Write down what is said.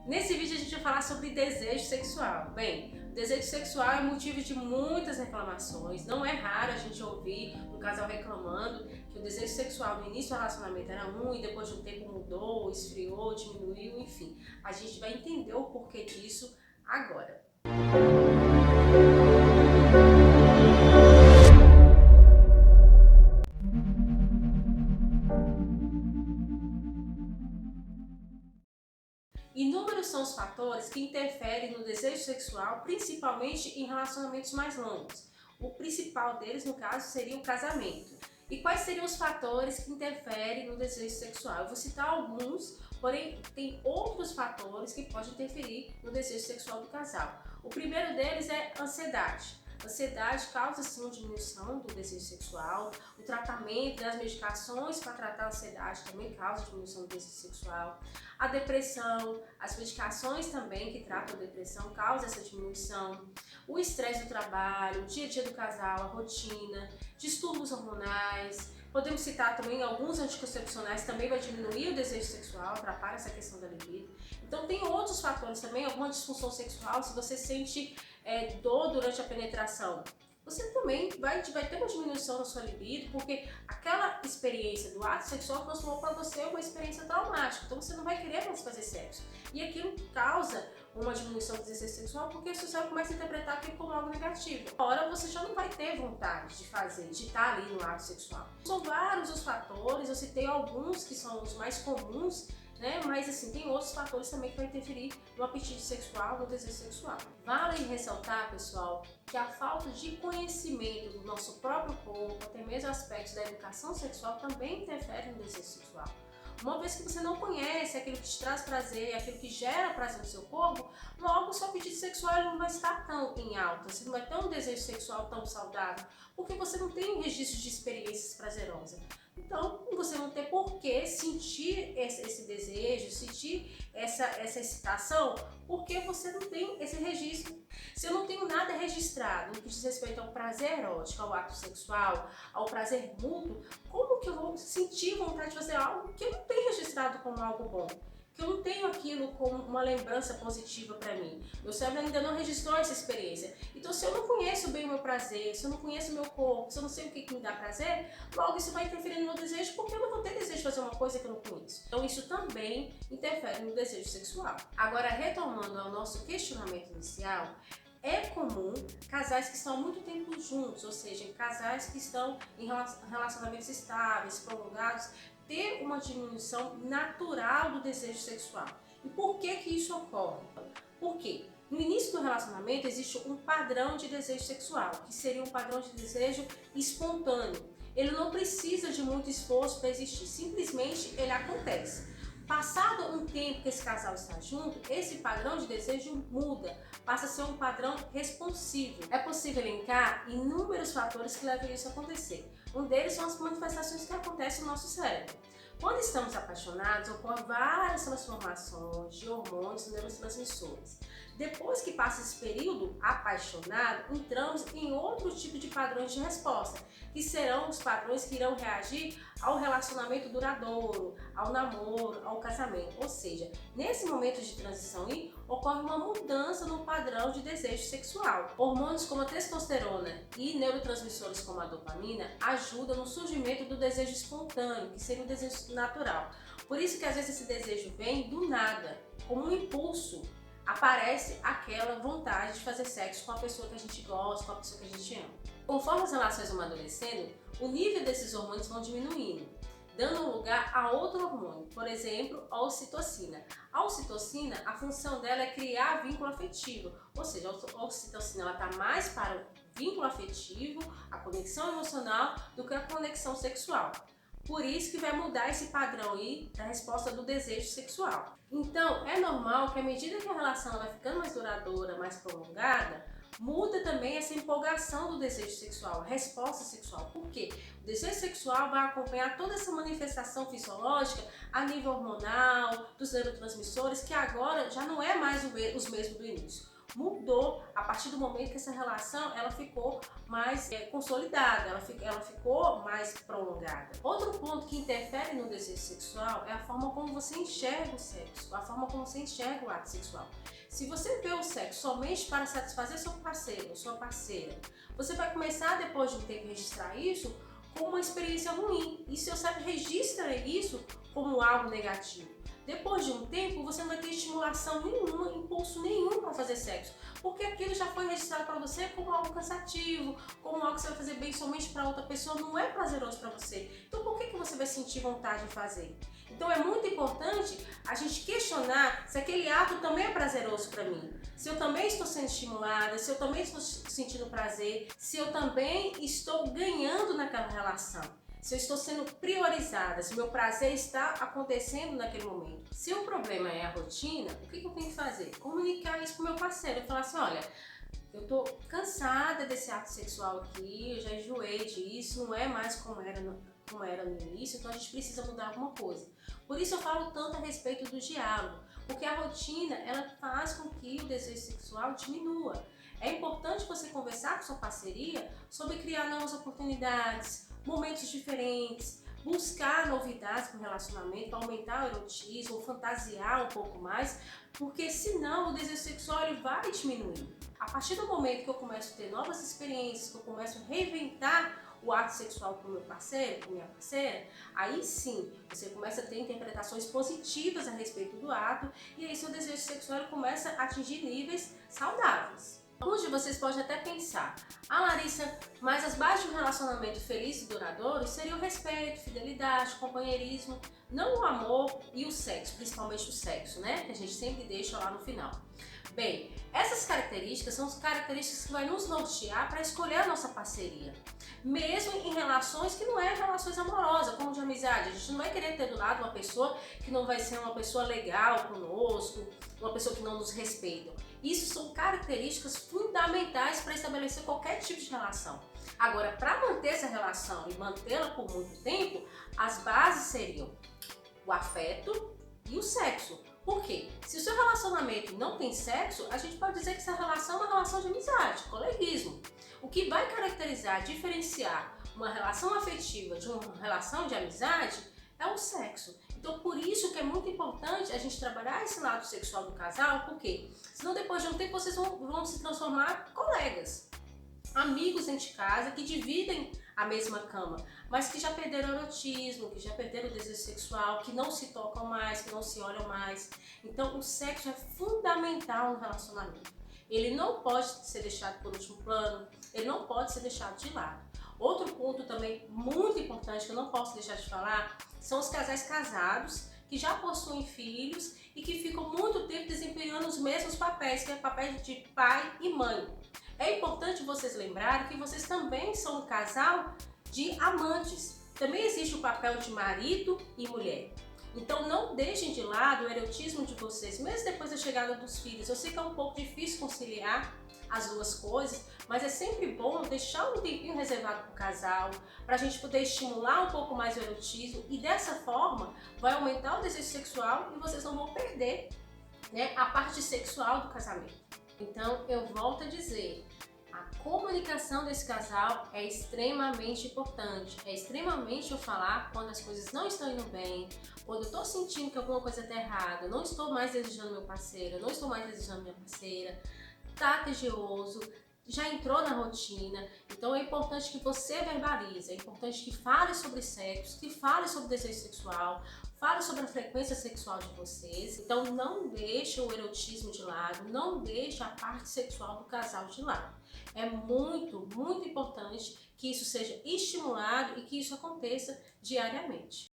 Nesse vídeo a gente vai falar sobre desejo sexual. Bem, o desejo sexual é motivo de muitas reclamações. Não é raro a gente ouvir um casal reclamando que o desejo sexual no início do relacionamento era um e depois de um tempo mudou, esfriou, diminuiu, enfim. A gente vai entender o porquê disso agora. Inúmeros são os fatores que interferem no desejo sexual, principalmente em relacionamentos mais longos. O principal deles, no caso, seria o casamento. E quais seriam os fatores que interferem no desejo sexual? Eu vou citar alguns, porém tem outros fatores que podem interferir no desejo sexual do casal. O primeiro deles é ansiedade. Ansiedade causa sim uma diminuição do desejo sexual. O tratamento das medicações para tratar a ansiedade também causa diminuição do desejo sexual. A depressão, as medicações também que tratam a depressão causam essa diminuição. O estresse do trabalho, o dia a dia do casal, a rotina, distúrbios hormonais. Podemos citar também alguns anticoncepcionais, também vai diminuir o desejo sexual, atrapalha essa questão da libido. Então tem outros fatores também, alguma disfunção sexual, se você sente dor durante a penetração, você também vai ter uma diminuição na sua libido, porque aquela experiência do ato sexual transformou para você uma experiência traumática, então você não vai querer mais fazer sexo. E aquilo causa uma diminuição do desejo sexual, porque o seu cérebro começa a interpretar aquilo como algo negativo. Agora você já não vai ter vontade de fazer, de estar ali no ato sexual. São vários os fatores, eu citei alguns que são os mais comuns, mas assim, tem outros fatores também que vão interferir no apetite sexual, no desejo sexual. Vale ressaltar, pessoal, que a falta de conhecimento do nosso próprio corpo, até mesmo aspectos da educação sexual, também interfere no desejo sexual. Uma vez que você não conhece aquilo que te traz prazer, aquilo que gera prazer no seu corpo, logo o seu apetite sexual não vai estar tão em alta, você não vai ter um desejo sexual tão saudável, porque você não tem um registro de experiências prazerosas. Então, você não tem por que sentir esse desejo, sentir essa excitação, porque você não tem esse registro. Se eu não tenho nada registrado no que diz respeito ao prazer erótico, ao ato sexual, ao prazer mútuo, como que eu vou sentir vontade de fazer algo que eu não tenho registrado como algo bom? Que eu não tenho aquilo como uma lembrança positiva para mim. Meu cérebro ainda não registrou essa experiência. Então, se eu não conheço bem o meu prazer, se eu não conheço o meu corpo, se eu não sei o que me dá prazer, logo isso vai interferir no meu desejo, porque eu não vou ter desejo de fazer uma coisa que eu não conheço. Então, isso também interfere no desejo sexual. Agora, retomando ao nosso questionamento inicial, é comum casais que estão há muito tempo juntos, ou seja, casais que estão em relacionamentos estáveis, prolongados, ter uma diminuição natural do desejo sexual. E por que isso ocorre? Porque no início do relacionamento existe um padrão de desejo sexual, que seria um padrão de desejo espontâneo. Ele não precisa de muito esforço para existir, simplesmente ele acontece. Passado um tempo que esse casal está junto, esse padrão de desejo muda, passa a ser um padrão responsivo. É possível elencar inúmeros fatores que levam isso a acontecer. Um deles são as manifestações que acontecem no nosso cérebro. Quando estamos apaixonados, ocorrem várias transformações de hormônios e neurotransmissores. Depois que passa esse período apaixonado, entramos em outro tipo de padrões de resposta, que serão os padrões que irão reagir ao relacionamento duradouro, ao namoro, ao casamento. Ou seja, nesse momento de transição aí, ocorre uma mudança no padrão de desejo sexual. Hormônios como a testosterona e neurotransmissores como a dopamina ajudam no surgimento do desejo espontâneo, que seria um desejo natural. Por isso que às vezes esse desejo vem do nada, como um impulso. Aparece aquela vontade de fazer sexo com a pessoa que a gente gosta, com a pessoa que a gente ama. Conforme as relações vão amadurecendo, o nível desses hormônios vão diminuindo, dando lugar a outro hormônio, por exemplo, a ocitocina. A ocitocina, a função dela é criar vínculo afetivo, ou seja, a ocitocina está mais para o vínculo afetivo, a conexão emocional, do que a conexão sexual. Por isso que vai mudar esse padrão aí da resposta do desejo sexual. Então, é normal que à medida que a relação vai ficando mais duradoura, mais prolongada, muda também essa empolgação do desejo sexual, a resposta sexual. Por quê? O desejo sexual vai acompanhar toda essa manifestação fisiológica a nível hormonal, dos neurotransmissores, que agora já não é mais os mesmos do início. mudou a partir do momento que essa relação ela ficou mais consolidada, ela ficou mais prolongada. Outro ponto que interfere no desejo sexual é a forma como você enxerga o sexo, a forma como você enxerga o ato sexual. Se você vê o sexo somente para satisfazer seu parceiro ou sua parceira, você vai começar depois de um tempo a registrar isso como uma experiência ruim e seu cérebro registra isso como algo negativo. Depois de um tempo, você não vai ter estimulação nenhuma, impulso nenhum para fazer sexo, porque aquilo já foi registrado para você como algo cansativo, como algo que você vai fazer bem somente para outra pessoa, não é prazeroso para você. Então, por que você vai sentir vontade de fazer? Então, é muito importante a gente questionar se aquele ato também é prazeroso para mim, se eu também estou sendo estimulada, se eu também estou sentindo prazer, se eu também estou ganhando naquela relação. Se eu estou sendo priorizada, se o meu prazer está acontecendo naquele momento. Se o problema é a rotina, o que eu tenho que fazer? Comunicar isso com o meu parceiro. Falar assim, olha, eu estou cansada desse ato sexual aqui, eu já enjoei disso, não é mais como era no início, então a gente precisa mudar alguma coisa. Por isso eu falo tanto a respeito do diálogo, porque a rotina, ela faz com que o desejo sexual diminua. É importante você conversar com sua parceria sobre criar novas oportunidades, momentos diferentes, buscar novidades para o relacionamento, para aumentar o erotismo, fantasiar um pouco mais, porque senão o desejo sexual ele vai diminuir. A partir do momento que eu começo a ter novas experiências, que eu começo a reinventar o ato sexual com o meu parceiro, com minha parceira, aí sim, você começa a ter interpretações positivas a respeito do ato e aí seu desejo sexual começa a atingir níveis saudáveis. Alguns de vocês podem até pensar, Larissa, mas as bases de um relacionamento feliz e duradouro seriam o respeito, fidelidade, companheirismo, não o amor e o sexo, principalmente o sexo, né? Que a gente sempre deixa lá no final. Bem, essas características são as características que vai nos nortear para escolher a nossa parceria. Mesmo em relações que não é relações amorosas, como de amizade. A gente não vai querer ter do lado uma pessoa que não vai ser uma pessoa legal conosco, uma pessoa que não nos respeita. Isso são características fundamentais para estabelecer qualquer tipo de relação. Agora, para manter essa relação e mantê-la por muito tempo, as bases seriam o afeto e o sexo. Por quê? Se o seu relacionamento não tem sexo, a gente pode dizer que essa relação é uma relação de amizade, coleguismo. O que vai caracterizar, diferenciar uma relação afetiva de uma relação de amizade é o sexo. Então, por isso que é muito importante a gente trabalhar esse lado sexual do casal, porque senão depois de um tempo vocês vão se transformar em colegas, amigos dentro de casa que dividem a mesma cama, mas que já perderam o erotismo, que já perderam o desejo sexual, que não se tocam mais, que não se olham mais. Então, o sexo é fundamental no relacionamento. Ele não pode ser deixado por último plano, ele não pode ser deixado de lado. Outro ponto também muito importante que eu não posso deixar de falar são os casais casados que já possuem filhos e que ficam muito tempo desempenhando os mesmos papéis, que é o papel de pai e mãe. É importante vocês lembrarem que vocês também são um casal de amantes. Também existe o papel de marido e mulher. Então não deixem de lado o erotismo de vocês, mesmo depois da chegada dos filhos. Eu sei que é um pouco difícil conciliar as duas coisas, mas é sempre bom deixar um tempinho reservado para o casal, para a gente poder estimular um pouco mais o erotismo e dessa forma vai aumentar o desejo sexual e vocês não vão perder, né, a parte sexual do casamento. Então eu volto a dizer, a comunicação desse casal é extremamente importante. É extremamente eu falar quando as coisas não estão indo bem, quando eu estou sentindo que alguma coisa está errada, eu não estou mais desejando meu parceiro, eu não estou mais desejando minha parceira, tá tedioso, já entrou na rotina, então é importante que você verbalize, é importante que fale sobre sexo, que fale sobre desejo sexual, fale sobre a frequência sexual de vocês. Então não deixe o erotismo de lado, não deixe a parte sexual do casal de lado. É muito, muito importante que isso seja estimulado e que isso aconteça diariamente.